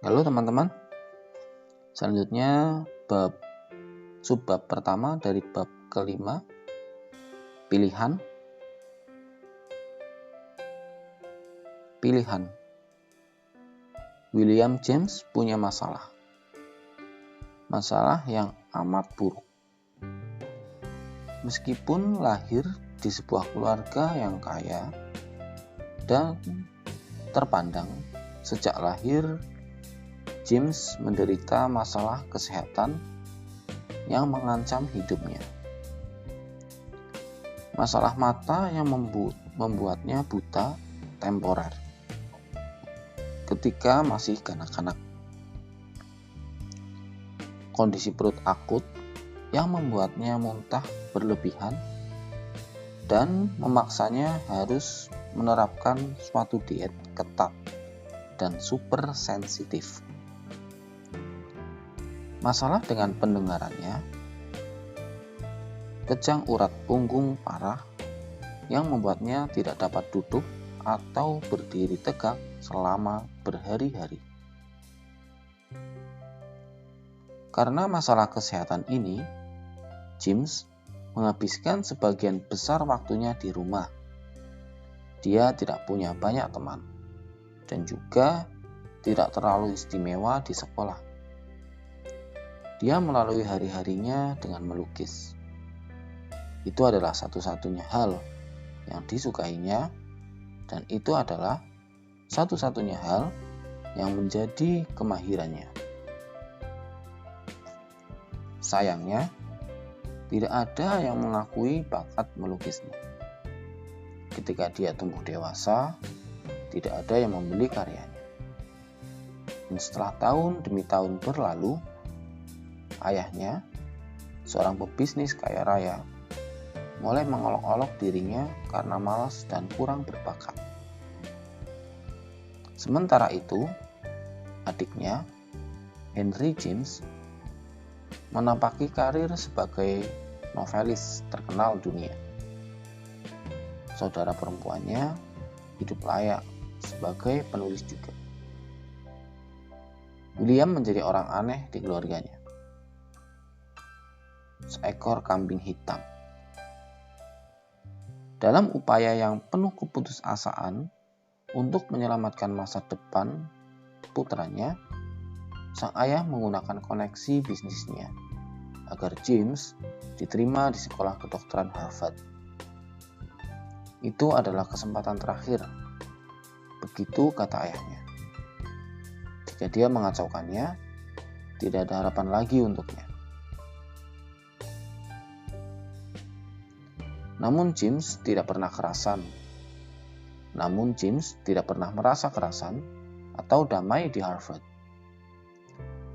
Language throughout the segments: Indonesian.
Halo teman-teman, selanjutnya subbab pertama dari bab kelima, pilihan. William James punya masalah yang amat buruk. Meskipun lahir di sebuah keluarga yang kaya dan terpandang, sejak lahir James menderita masalah kesehatan yang mengancam hidupnya. Masalah mata yang membuatnya buta temporer ketika masih kanak-kanak. Kondisi perut akut yang membuatnya muntah berlebihan dan memaksanya harus menerapkan suatu diet ketat dan super sensitif. Masalah dengan pendengarannya, kejang urat punggung parah yang membuatnya tidak dapat duduk atau berdiri tegak selama berhari-hari. Karena masalah kesehatan ini, James menghabiskan sebagian besar waktunya di rumah. Dia tidak punya banyak teman dan juga tidak terlalu istimewa di sekolah. Dia melalui hari-harinya dengan melukis. Itu adalah satu-satunya hal yang disukainya, dan itu adalah satu-satunya hal yang menjadi kemahirannya. Sayangnya, tidak ada yang mengakui bakat melukisnya. Ketika dia tumbuh dewasa, tidak ada yang membeli karyanya. Dan setelah tahun demi tahun berlalu, ayahnya, seorang pebisnis kaya raya, mulai mengolok-olok dirinya karena malas dan kurang berbakat. Sementara itu, adiknya, Henry James, menapaki karir sebagai novelis terkenal dunia. Saudara perempuannya hidup layak sebagai penulis juga. William menjadi orang aneh di keluarganya. Seekor kambing hitam. Dalam upaya yang penuh keputusasaan untuk menyelamatkan masa depan putranya, sang ayah menggunakan koneksi bisnisnya agar James diterima di sekolah kedokteran Harvard. Itu adalah kesempatan terakhir, begitu kata ayahnya. Jika dia mengacaukannya, tidak ada harapan lagi untuknya. Namun James tidak pernah merasa kerasan atau damai di Harvard.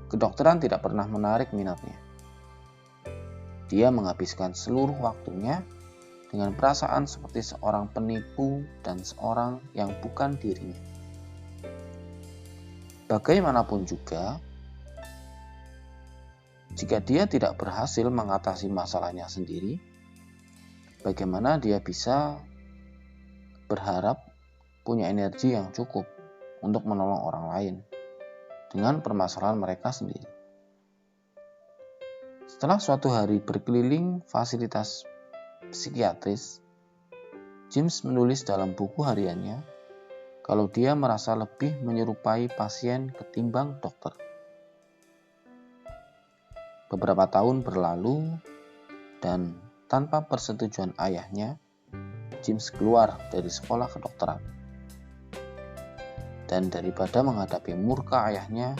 Kedokteran tidak pernah menarik minatnya. Dia menghabiskan seluruh waktunya dengan perasaan seperti seorang penipu dan seorang yang bukan dirinya. Bagaimanapun juga, jika dia tidak berhasil mengatasi masalahnya sendiri, bagaimana dia bisa berharap punya energi yang cukup untuk menolong orang lain dengan permasalahan mereka sendiri. Setelah suatu hari berkeliling fasilitas psikiatris, James menulis dalam buku hariannya kalau dia merasa lebih menyerupai pasien ketimbang dokter. Beberapa tahun berlalu dan tanpa persetujuan ayahnya, James keluar dari sekolah kedokteran. Dan daripada menghadapi murka ayahnya,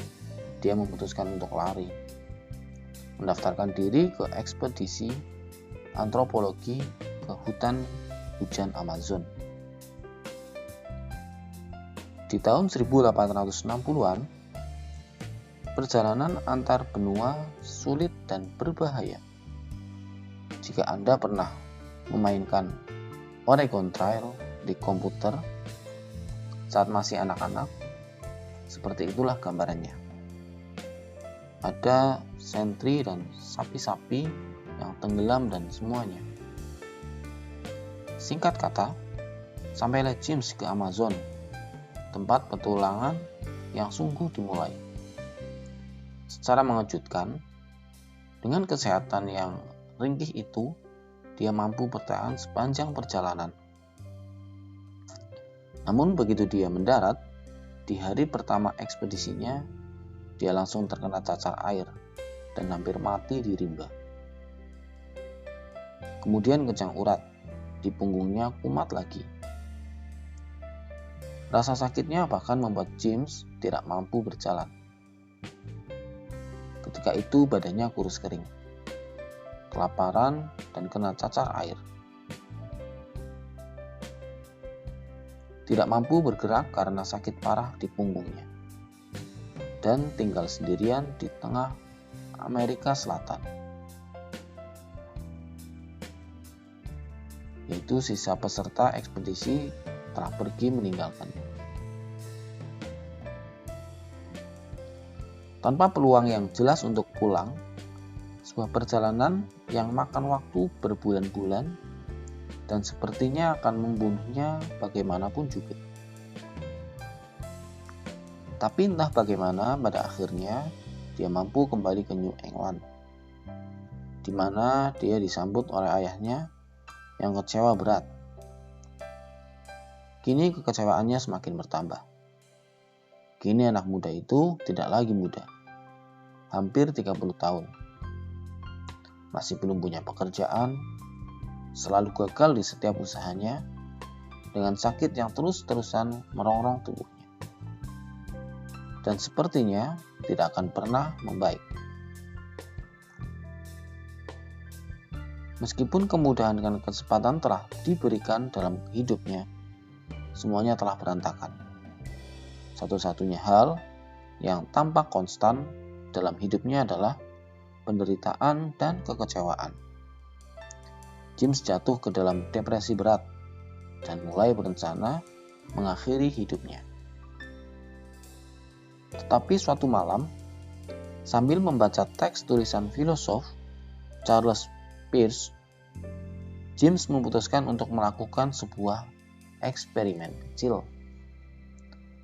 dia memutuskan untuk lari. Mendaftarkan diri ke ekspedisi antropologi ke hutan hujan Amazon. Di tahun 1860-an, perjalanan antar benua sulit dan berbahaya. Jika Anda pernah memainkan Oregon Trail di komputer saat masih anak-anak, seperti itulah gambarannya. Ada sentri dan sapi-sapi yang tenggelam dan semuanya. Singkat kata, sampailah James ke Amazon, tempat petualangan yang sungguh dimulai. Secara mengejutkan, dengan kesehatan yang ringkih itu, dia mampu bertahan sepanjang perjalanan. Namun begitu dia mendarat, di hari pertama ekspedisinya, dia langsung terkena cacar air dan hampir mati di rimba. Kemudian kejang urat, di punggungnya kumat lagi. Rasa sakitnya bahkan membuat James tidak mampu berjalan. Ketika itu badannya kurus kering, kelaparan, dan kena cacar air. Tidak mampu bergerak karena sakit parah di punggungnya, dan tinggal sendirian di tengah Amerika Selatan. Yaitu sisa peserta ekspedisi telah pergi meninggalkannya. Tanpa peluang yang jelas untuk pulang, sebuah perjalanan yang makan waktu berbulan-bulan dan sepertinya akan membunuhnya bagaimanapun juga. Tapi entah bagaimana pada akhirnya dia mampu kembali ke New England, di mana dia disambut oleh ayahnya yang kecewa berat. Kini kekecewaannya semakin bertambah. Kini anak muda itu tidak lagi muda, hampir 30 tahun. Masih belum punya pekerjaan, selalu gagal di setiap usahanya, dengan sakit yang terus-terusan merongrong tubuhnya. Dan sepertinya tidak akan pernah membaik. Meskipun kemudahan dan kesempatan telah diberikan dalam hidupnya, semuanya telah berantakan. Satu-satunya hal yang tampak konstan dalam hidupnya adalah penderitaan dan kekecewaan. James jatuh ke dalam depresi berat dan mulai berencana mengakhiri hidupnya. Tetapi suatu malam, sambil membaca teks tulisan filosof Charles Peirce, James memutuskan untuk melakukan sebuah eksperimen kecil.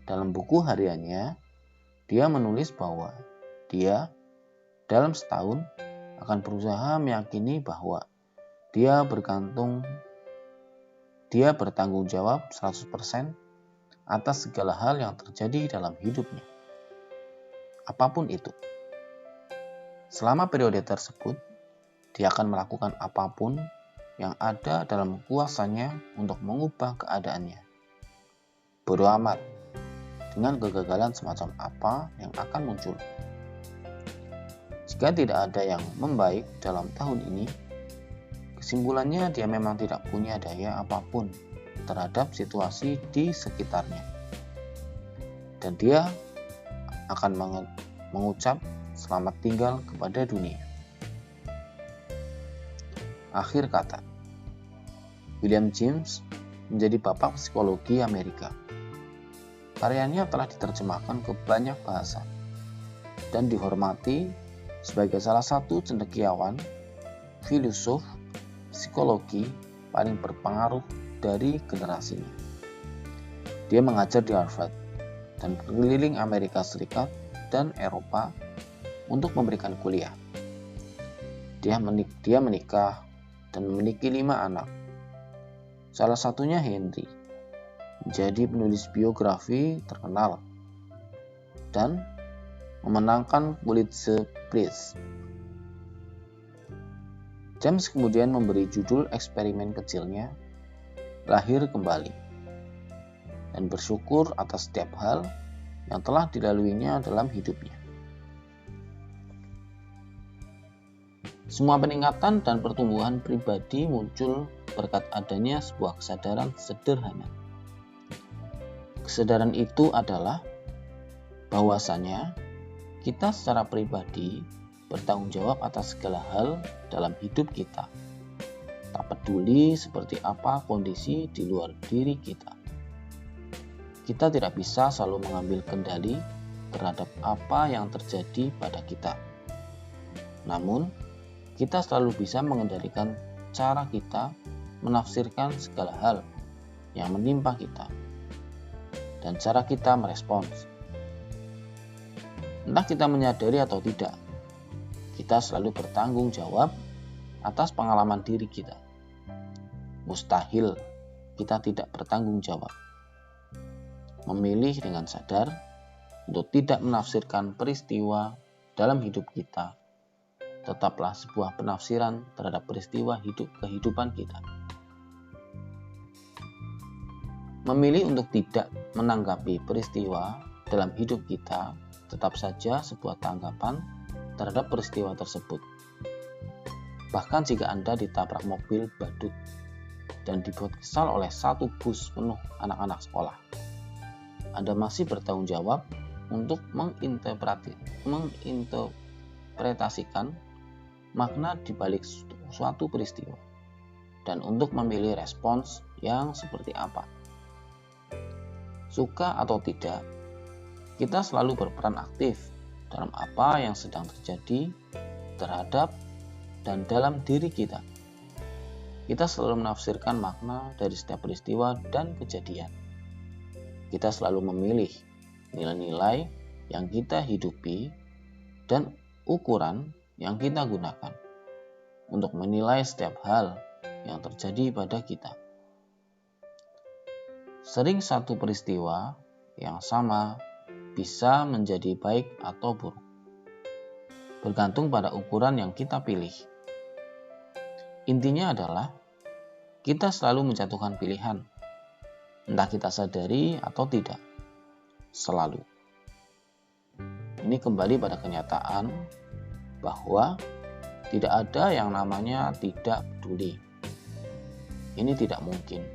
Dalam buku hariannya, dia menulis bahwa dia dalam setahun akan berusaha meyakini bahwa dia bertanggung jawab 100% atas segala hal yang terjadi dalam hidupnya. Apapun itu. Selama periode tersebut, dia akan melakukan apapun yang ada dalam kuasanya untuk mengubah keadaannya. Bodoh amat dengan kegagalan semacam apa yang akan muncul. Jika tidak ada yang membaik dalam tahun ini, kesimpulannya dia memang tidak punya daya apapun terhadap situasi di sekitarnya. Dan dia akan mengucap selamat tinggal kepada dunia. Akhir kata, William James menjadi bapak psikologi Amerika. Karyanya telah diterjemahkan ke banyak bahasa dan dihormati sebagai salah satu cendekiawan, filosof, psikologi paling berpengaruh dari generasinya. Dia mengajar di Harvard dan berkeliling Amerika Serikat dan Eropa untuk memberikan kuliah. Dia menikah dan memiliki 5 anak. Salah satunya Henry, menjadi penulis biografi terkenal dan memenangkan Pulitzer Prize. James kemudian memberi judul eksperimen kecilnya Lahir Kembali dan bersyukur atas setiap hal yang telah dilaluinya dalam hidupnya. Semua peningkatan dan pertumbuhan pribadi muncul berkat adanya sebuah kesadaran sederhana. Kesadaran itu adalah bahwasanya kita secara pribadi bertanggung jawab atas segala hal dalam hidup kita. Tak peduli seperti apa kondisi di luar diri kita. Kita tidak bisa selalu mengambil kendali terhadap apa yang terjadi pada kita. Namun, kita selalu bisa mengendalikan cara kita menafsirkan segala hal yang menimpa kita dan cara kita merespons. Entah kita menyadari atau tidak, kita selalu bertanggung jawab atas pengalaman diri kita. Mustahil kita tidak bertanggung jawab. Memilih dengan sadar untuk tidak menafsirkan peristiwa dalam hidup kita tetaplah sebuah penafsiran terhadap peristiwa kehidupan kita. Memilih untuk tidak menanggapi peristiwa dalam hidup kita tetap saja sebuah tanggapan terhadap peristiwa tersebut. Bahkan jika Anda ditabrak mobil badut dan dibuat kesal oleh satu bus penuh anak-anak sekolah, Anda masih bertanggung jawab untuk menginterpretasikan makna di balik suatu peristiwa dan untuk memilih respons yang seperti apa. Suka atau tidak, kita selalu berperan aktif dalam apa yang sedang terjadi terhadap dan dalam diri kita. Kita selalu menafsirkan makna dari setiap peristiwa dan kejadian. Kita selalu memilih nilai-nilai yang kita hidupi dan ukuran yang kita gunakan untuk menilai setiap hal yang terjadi pada kita. Sering satu peristiwa yang sama bisa menjadi baik atau buruk, bergantung pada ukuran yang kita pilih. Intinya adalah kita selalu menjatuhkan pilihan, entah kita sadari atau tidak, selalu. Ini kembali pada kenyataan bahwa tidak ada yang namanya tidak peduli. Ini tidak mungkin.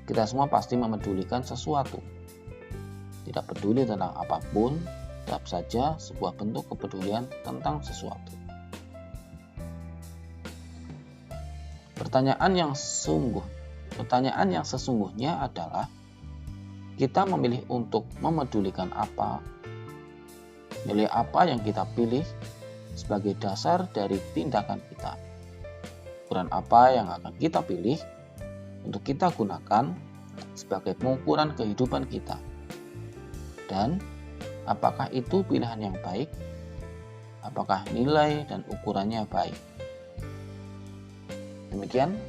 Kita semua pasti memedulikan sesuatu. Tidak peduli tentang apapun, tetap saja sebuah bentuk kepedulian tentang sesuatu. Pertanyaan yang sesungguhnya adalah, kita memilih untuk memedulikan apa? Nilai apa yang kita pilih sebagai dasar dari tindakan kita? Ukuran apa yang akan kita pilih untuk kita gunakan sebagai pengukuran kehidupan kita? Dan apakah itu pilihan yang baik? Apakah nilai dan ukurannya baik? Demikian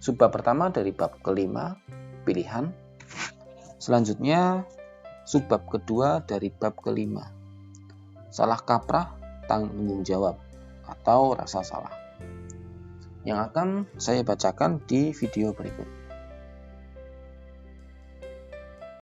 subbab pertama dari bab kelima, pilihan. Selanjutnya subbab kedua dari bab kelima, salah kaprah tanggung jawab atau rasa salah, yang akan saya bacakan di video berikut.